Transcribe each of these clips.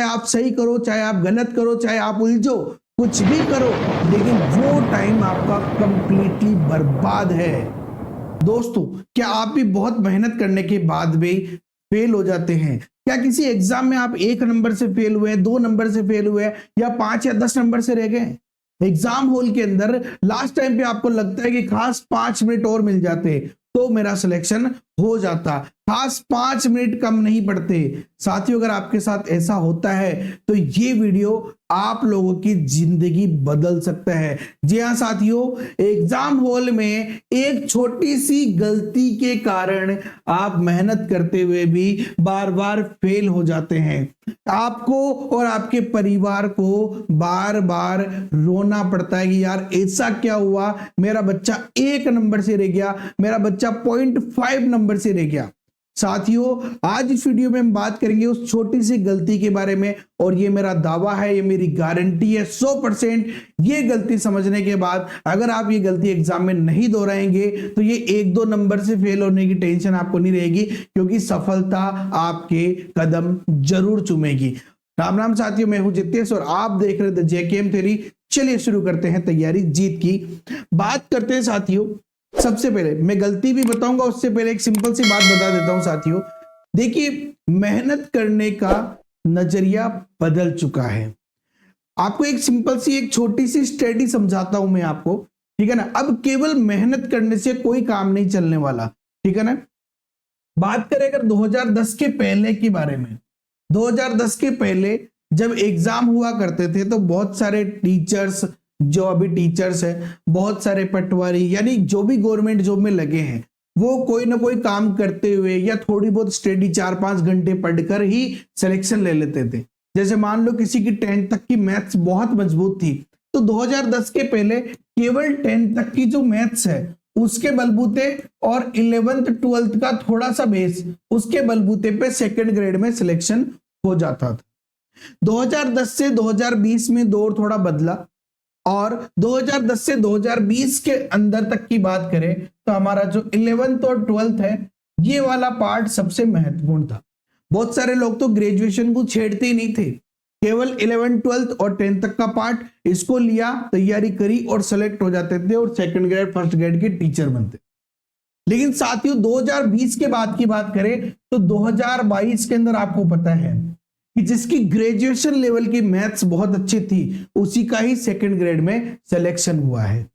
आप सही करो, चाहे आप गलत करो, चाहे आप उलझो, कुछ भी करो, लेकिन वो टाइम आपका कंप्लीटली बर्बाद है। दोस्तों, क्या आप भी बहुत मेहनत करने के बाद भी फेल हो जाते हैं? क्या किसी एग्जाम में आप 1 नंबर से फेल हुए, 2 नंबर से फेल हुए, या 5 या 10 नंबर से रह गए? एग्जाम हॉल के अंदर लास्ट टाइम पे आपको लगता है कि खास 5 मिनट और मिल जाते तो मेरा सिलेक्शन हो जाता, खास 5 मिनट कम नहीं पड़ते। साथियों, अगर आपके साथ ऐसा होता है तो ये वीडियो आप लोगों की जिंदगी बदल सकता है। जी हाँ साथियों, एग्जाम हॉल में एक छोटी सी गलती के कारण आप मेहनत करते हुए भी बार बार फेल हो जाते हैं। आपको और आपके परिवार को बार बार रोना पड़ता है कि यार ऐसा क्या हुआ, मेरा बच्चा 1 नंबर से रह गया, मेरा बच्चा 0.5 नंबर से रह गया। साथियों, आज इस वीडियो में हम बात करेंगे उस छोटी सी गलती के बारे में, और ये मेरा दावा है, ये मेरी गारंटी है 100%। ये गलती समझने के बाद अगर आप ये गलती एग्जाम में नहीं दोहराएंगे तो ये 1-2 नंबर से फेल होने की टेंशन आपको नहीं रहेगी, क्योंकि सफलता आपके कदम जरूर चूमेगी। राम राम साथियों, मैं हूं जितेश और आप देख रहे थे जेकेएम थ्योरी। चलिए शुरू करते हैं तैयारी जीत की। बात करते हैं साथियों, सबसे पहले मैं गलती भी बताऊंगा, उससे पहले एक सिंपल सी बात बता देता हूं साथियों। देखिए, मेहनत करने का नजरिया बदल चुका है। आपको एक सिंपल सी एक छोटी सी स्टडी समझाता हूं मैं आपको, ठीक है ना। अब केवल मेहनत करने से कोई काम नहीं चलने वाला, ठीक है ना। बात करें अगर 2010 के पहले के बारे में, 2010 के पहले जब एग्जाम हुआ करते थे तो बहुत सारे टीचर्स, जो अभी टीचर्स है, बहुत सारे पटवारी, यानी जो भी गवर्नमेंट जॉब में लगे हैं, वो कोई ना कोई काम करते हुए या थोड़ी बहुत स्टडी 4-5 घंटे पढ़कर ही सिलेक्शन ले लेते थे। जैसे मान लो किसी की 10th तक की मैथ्स बहुत मजबूत थी, तो 2010 के पहले केवल 10th तक की जो मैथ्स है उसके बलबूते और 11th 12th का थोड़ा सा बेस, उसके बलबूते पे सेकंड ग्रेड में सिलेक्शन हो जाता था। 2010 से 2020 में दौर थोड़ा बदला, और 2010 से 2020 के अंदर तक की बात करें तो हमारा जो 11th और 12th है, ये वाला पार्ट सबसे महत्वपूर्ण था। बहुत सारे लोग तो ग्रेजुएशन को छेड़ते ही नहीं थे, केवल 11th 12th और 10th तक का पार्ट इसको लिया, तैयारी करी और सेलेक्ट हो जाते थे और सेकंड ग्रेड फर्स्ट ग्रेड के टीचर बनते। लेकिन साथियों, 2020 के बाद की बात करें तो 2022 के अंदर आपको पता है कि जिसकी ग्रेजुएशन लेवल की मैथ्स बहुत अच्छी थी, उसी का ही सेकंड ग्रेड में सिलेक्शन हुआ है।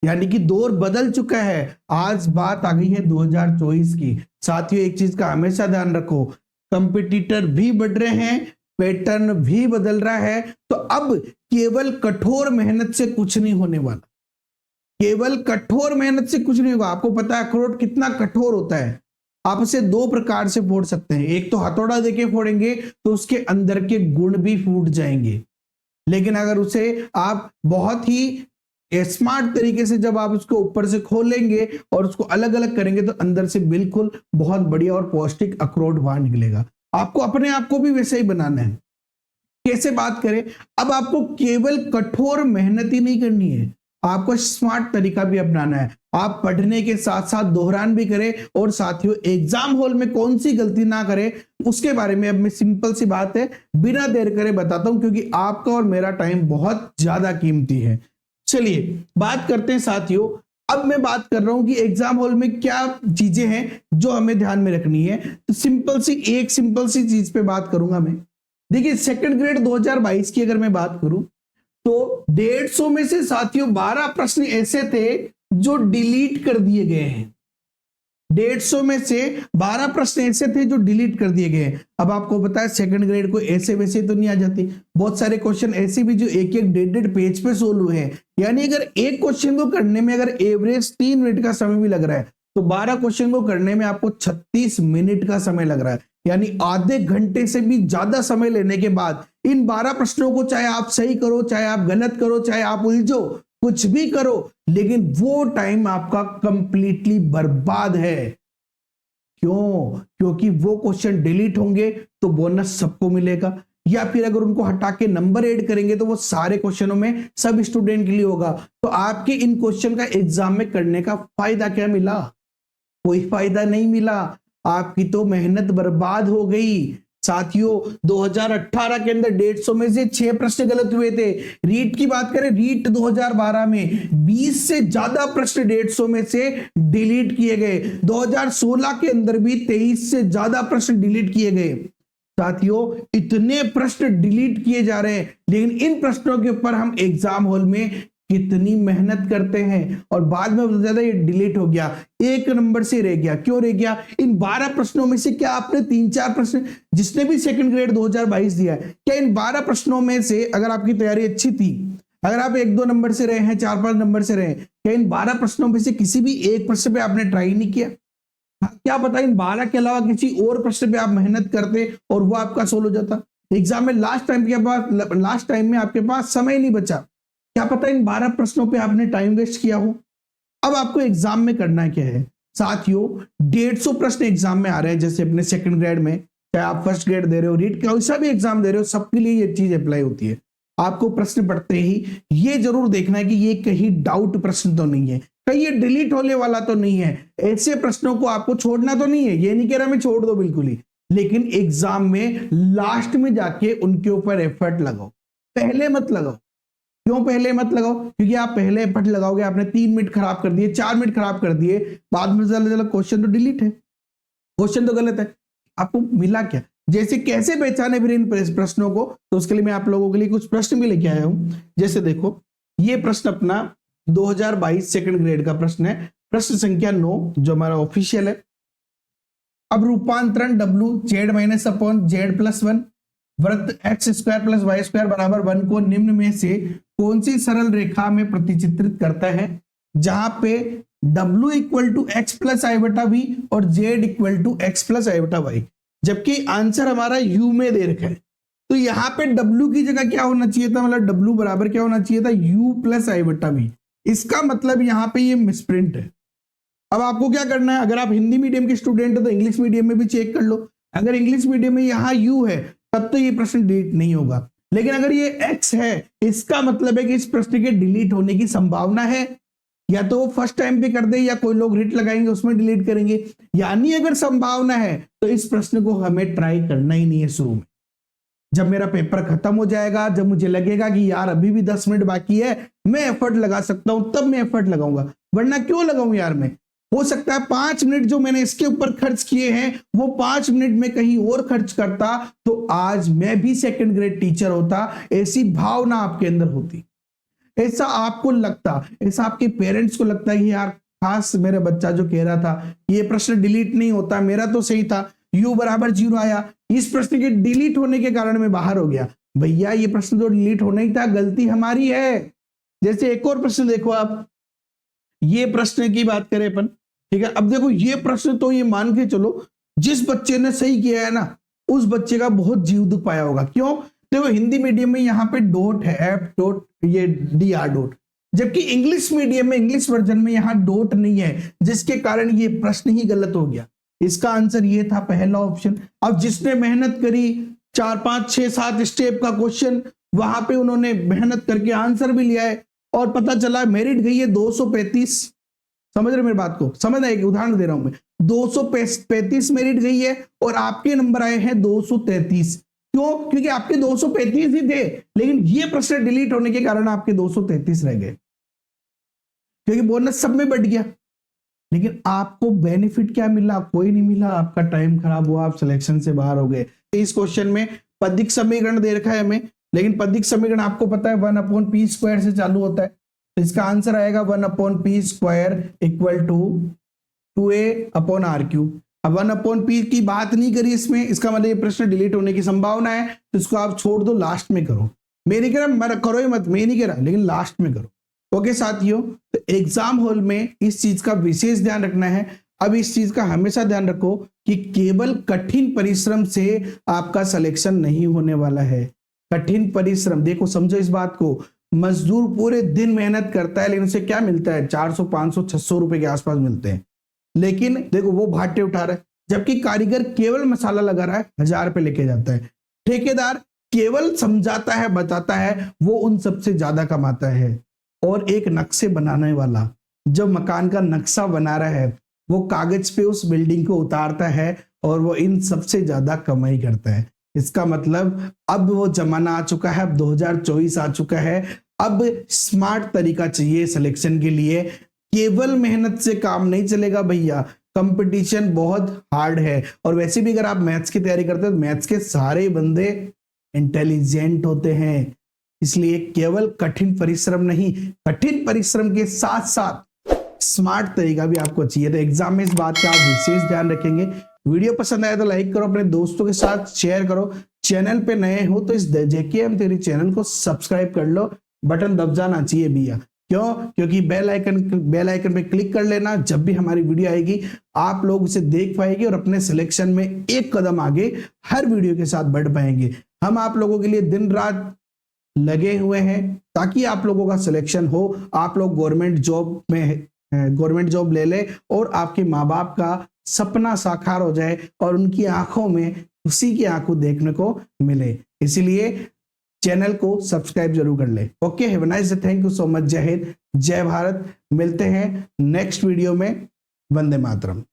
यानी कि दौर बदल चुका है। आज बात आ गई है 2024 की। साथियों, एक चीज का हमेशा ध्यान रखो, कंपटीटर भी बढ़ रहे हैं, पैटर्न भी बदल रहा है, तो अब केवल कठोर मेहनत से कुछ नहीं होने वाला। केवल कठोर मेहनत से कुछ नहीं होगा। आपको पता है अखरोट कितना कठोर होता है। आप इसे 2 प्रकार से फोड़ सकते हैं, एक तो हथौड़ा देके फोड़ेंगे तो उसके अंदर के गुण भी फूट जाएंगे, लेकिन अगर उसे आप बहुत ही स्मार्ट तरीके से जब आप उसको ऊपर से खोलेंगे और उसको अलग अलग करेंगे तो अंदर से बिल्कुल बहुत बढ़िया और पौष्टिक अखरोट बाहर निकलेगा। आपको अपने आप को भी वैसे ही बनाना है। कैसे बात करें, अब आपको केवल कठोर मेहनत ही नहीं करनी है, आपको स्मार्ट तरीका भी अपनाना है। आप पढ़ने के साथ साथ दोहरान भी करें, और साथियों एग्जाम हॉल में कौन सी गलती ना करें उसके बारे में अब मैं सिंपल सी बात है बिना देर करे बताता हूं, क्योंकि आपका और मेरा टाइम बहुत ज्यादा कीमती है। चलिए बात करते हैं साथियों। अब मैं बात कर रहा हूं कि एग्जाम हॉल में क्या चीजें हैं जो हमें ध्यान में रखनी है। तो सिंपल सी चीज पे बात करूंगा मैं। देखिए, सेकंड ग्रेड 2022 की अगर मैं बात करूं तो 150 में से साथियों 12 प्रश्न ऐसे थे जो डिलीट कर दिए गए हैं। 150 में से 12 प्रश्न ऐसे थे जो डिलीट कर दिए गए हैं। अब आपको पता है सेकंड ग्रेड को ऐसे वैसे तो नहीं आ जाती, बहुत सारे क्वेश्चन ऐसे भी जो एक एक 1.5 पेज पे सोल्व हुए हैं। यानी अगर एक क्वेश्चन को करने में अगर एवरेज 3 मिनट का समय भी लग रहा है, तो 12 क्वेश्चन को करने में आपको 36 मिनट का समय लग रहा है। यानी आधे घंटे से भी ज्यादा समय लेने के बाद इन 12 प्रश्नों को, चाहे आप सही करो, चाहे आप गलत करो, चाहे आप उलझो, कुछ भी करो, लेकिन वो टाइम आपका कंप्लीटली बर्बाद है। क्यों? क्योंकि वो क्वेश्चन डिलीट होंगे तो बोनस सबको मिलेगा, या फिर अगर उनको हटा के नंबर ऐड करेंगे तो वो सारे क्वेश्चनों में सब स्टूडेंट के लिए होगा। तो आपके इन क्वेश्चन का एग्जाम में करने का फायदा क्या मिला? कोई फायदा नहीं मिला, आपकी तो मेहनत बर्बाद हो गई। साथियों 2018 के अंदर 150 में से 6 प्रश्न गलत हुए थे। रीट की बात करें, रीट 2012 में 20 से ज्यादा प्रश्न 150 में से डिलीट किए गए। 2016 के अंदर भी 23 से ज्यादा प्रश्न डिलीट किए गए। साथियों इतने प्रश्न डिलीट किए जा रहे हैं, लेकिन इन प्रश्नों के ऊपर हम एग्जाम हॉल में कितनी मेहनत करते हैं और बाद में बहुत ज्यादा ये डिलीट हो गया, 1 नंबर से रह गया। क्यों रह गया? इन 12 प्रश्नों में से क्या आपने 3-4 प्रश्न, जिसने भी सेकंड ग्रेड 2022 दिया है, क्या इन 12 प्रश्नों में से अगर आपकी तैयारी अच्छी थी, अगर आप 1-2 नंबर से रहे हैं, 4-5 नंबर से रहे, क्या इन 12 प्रश्नों में से किसी भी एक प्रश्न पे आपने ट्राई नहीं किया? क्या पता इन 12 के अलावा किसी और प्रश्न पे आप मेहनत करते और वो आपका सोल्व हो जाता। एग्जाम में लास्ट टाइम में आपके पास समय नहीं बचा, क्या पता इन 12 प्रश्नों पे आपने टाइम वेस्ट किया हो। अब आपको एग्जाम में करना क्या है साथियों, 150 प्रश्न एग्जाम में आ रहे हैं, जैसे अपने सेकंड ग्रेड में, चाहे आप फर्स्ट ग्रेड दे रहे हो, रीट का कोई भी एग्जाम दे रहे हो, सबके लिए ये चीज अप्लाई होती है। आपको प्रश्न पढ़ते ही ये जरूर देखना है कि ये कहीं डाउट प्रश्न तो नहीं है, कहीं ये डिलीट होने वाला तो नहीं है। ऐसे प्रश्नों को आपको छोड़ना तो नहीं है, ये नहीं कह रहा मैं छोड़ दो बिल्कुल ही, लेकिन एग्जाम में लास्ट में जाके उनके ऊपर एफर्ट लगाओ, पहले मत लगाओ। क्यों पहले मत लगाओ? क्योंकि आप पहले एफर्ट लगाओगे, आपने 3 मिनट खराब कर दिए, 4 मिनट खराब कर दिए, बाद में चला क्वेश्चन तो डिलीट है, क्वेश्चन तो गलत है, आपको मिला क्या? जैसे कैसे पहचाने फिर इन प्रश्नों को, तो उसके लिए मैं आप लोगों के लिए कुछ प्रश्न भी लेके आया हूं। जैसे देखो, ये प्रश्न अपना 2022 सेकंड ग्रेड का प्रश्न है, प्रश्न संख्या 9 जो हमारा ऑफिशियल है। अब रूपांतरण W z-z+1 वृत्त x² + y² = 1 को निम्न में से कौन सी सरल रेखा में प्रतिचित्रित करता है, जहां पे W = x + i/v और z = x + i/y, जबकि आंसर हमारा u में दे रखा है। तो यहाँ पे W की जगह क्या होना चाहिए था, मतलब W बराबर क्या होना चाहिए था, u + i/v। इसका मतलब यहाँ पे ये मिसप्रिंट है। अब आपको क्या करना है, अगर आप हिंदी मीडियम के स्टूडेंट हो तो इंग्लिश मीडियम में भी चेक कर लो। अगर इंग्लिश मीडियम में यहाँ u है तब तो ये प्रश्न डिलीट नहीं होगा, लेकिन अगर ये x है, इसका मतलब है कि इस प्रश्न के डिलीट होने की संभावना है। या तो वो फर्स्ट टाइम पे कर दे, या कोई लोग हिट लगाएंगे उसमें डिलीट करेंगे। यानी अगर संभावना है तो इस प्रश्न को हमें ट्राई करना ही नहीं है शुरू में। जब मेरा पेपर खत्म हो जाएगा, जब मुझे लगेगा कि यार अभी भी 10 मिनट बाकी है, मैं एफर्ट लगा सकता हूं, तब मैं एफर्ट लगाऊंगा, वरना क्यों लगाऊं यार। मैं हो सकता है 5 मिनट जो मैंने इसके ऊपर खर्च किए हैं वो 5 मिनट में कहीं और खर्च करता तो आज मैं भी सेकंड ग्रेड टीचर होता। ऐसी भावना आपके अंदर होती, ऐसा आपको लगता, ऐसा आपके पेरेंट्स को लगता है कि यार खास मेरा बच्चा जो कह रहा था ये प्रश्न डिलीट नहीं होता, मेरा तो सही था, u = 0 आया, इस प्रश्न के डिलीट होने के कारण मैं बाहर हो गया। भैया ये प्रश्न तो डिलीट होना ही था, गलती हमारी है। जैसे एक और प्रश्न देखो आप, ये प्रश्न की बात करें अपन, ठीक है। अब देखो ये प्रश्न तो ये मान के चलो जिस बच्चे ने सही किया है ना, उस बच्चे का बहुत जीव दुख पाया होगा। क्यों? देखो हिंदी मीडियम में यहाँ पे डॉट है, F. ये dr. जबकि इंग्लिश मीडियम में, इंग्लिश वर्जन में यहाँ डॉट नहीं है, जिसके कारण ये प्रश्न ही गलत हो गया। इसका आंसर ये था पहला ऑप्शन। अब जिसने मेहनत करी, 4, 5, 6, 7 स्टेप का क्वेश्चन, वहां पे उन्होंने मेहनत करके आंसर भी लिया है और पता चला मेरिट गई है 235। समझ रहे मेरी बात को? समझ रहे, एक उदाहरण दे रहा हूं मैं, 235 मेरिट गई है और आपके नंबर आए हैं 233। क्यों? क्योंकि आपके 235 ही थे, लेकिन ये प्रश्न डिलीट होने के कारण आपके 233 रह गए, क्योंकि बोनस सब में बढ़ गया। लेकिन आपको बेनिफिट क्या मिला? कोई नहीं मिला, आपका टाइम खराब हुआ, आप सिलेक्शन से बाहर हो गए। इस क्वेश्चन में पदिक समीकरण दे रखा है हमें, लेकिन पदिक समीकरण आपको पता है 1/p² से चालू होता है। इसका आंसर आएगा 1/p² = 2a/r³। अब 1/p की बात नहीं करी इसमें, इसका मतलब ये प्रश्न डिलीट होने की संभावना है, तो इसको आप छोड़ दो, लास्ट में करो। मैं नहीं कह रहा करो ही मत, मैं नहीं कह रहा, लेकिन लास्ट में करो। ओके साथियों, तो एग्जाम हॉल में इस चीज का विशेष ध्यान रखना है। अब इस चीज का हमेशा ध्यान रखो कि केवल कठिन परिश्रम से आपका सिलेक्शन नहीं होने वाला है। कठिन परिश्रम, देखो समझो इस बात को, मजदूर पूरे दिन मेहनत करता है, लेकिन उसे क्या मिलता है? 400, 500, 600 रुपए के आसपास मिलते हैं। लेकिन देखो वो भाटे उठा रहा है, जबकि कारीगर केवल मसाला लगा रहा है, 1000 रुपए लेके जाता है। ठेकेदार केवल समझाता है, बताता है, वो उन सबसे ज्यादा कमाता है। और एक नक्शे बनाने वाला जो मकान का नक्शा बना रहा है, वो कागज पे उस बिल्डिंग को उतारता है और वो इन सबसे ज्यादा कमाई करता है। इसका मतलब अब वो जमाना आ चुका है, अब 2024 आ चुका है। अब स्मार्ट तरीका चाहिए सिलेक्शन के लिए। केवल मेहनत से काम नहीं चलेगा भैया, कंपटीशन बहुत हार्ड है। और वैसे भी अगर आप मैथ्स की तैयारी करते हो तो मैथ्स के सारे बंदे इंटेलिजेंट होते हैं। इसलिए केवल कठिन परिश्रम नहीं, कठिन परिश्रम के साथ साथ स्मार्ट तरीका भी आपको चाहिए। तो एग्जाम में इस बात का आप विशेष ध्यान रखेंगे। वीडियो पसंद आया तो लाइक करो, अपने दोस्तों के साथ शेयर करो। चैनल पे नए हो तो इस जेकेएम थ्योरी चैनल को सब्सक्राइब कर लो, बटन दब जाना चाहिए भैया। क्यों? क्योंकि बेल आइकन पे क्लिक कर लेना। जब भी हमारी वीडियो आएगी आप लोग उसे देख पाएंगे और अपने सिलेक्शन में एक कदम आगे हर वीडियो के साथ बढ़ पाएंगे। हम आप लोगों के लिए दिन रात लगे हुए हैं ताकि आप लोगों का सिलेक्शन हो, आप लोग गवर्नमेंट जॉब ले ले और आपके माँ बाप का सपना साकार हो जाए और उनकी आंखों में खुशी की आंखों देखने को मिले। इसीलिए चैनल को सब्सक्राइब जरूर कर ले। Okay, have a nice day, thank you so much. जय हिंद, जय भारत। मिलते हैं नेक्स्ट वीडियो में। वंदे मातरम।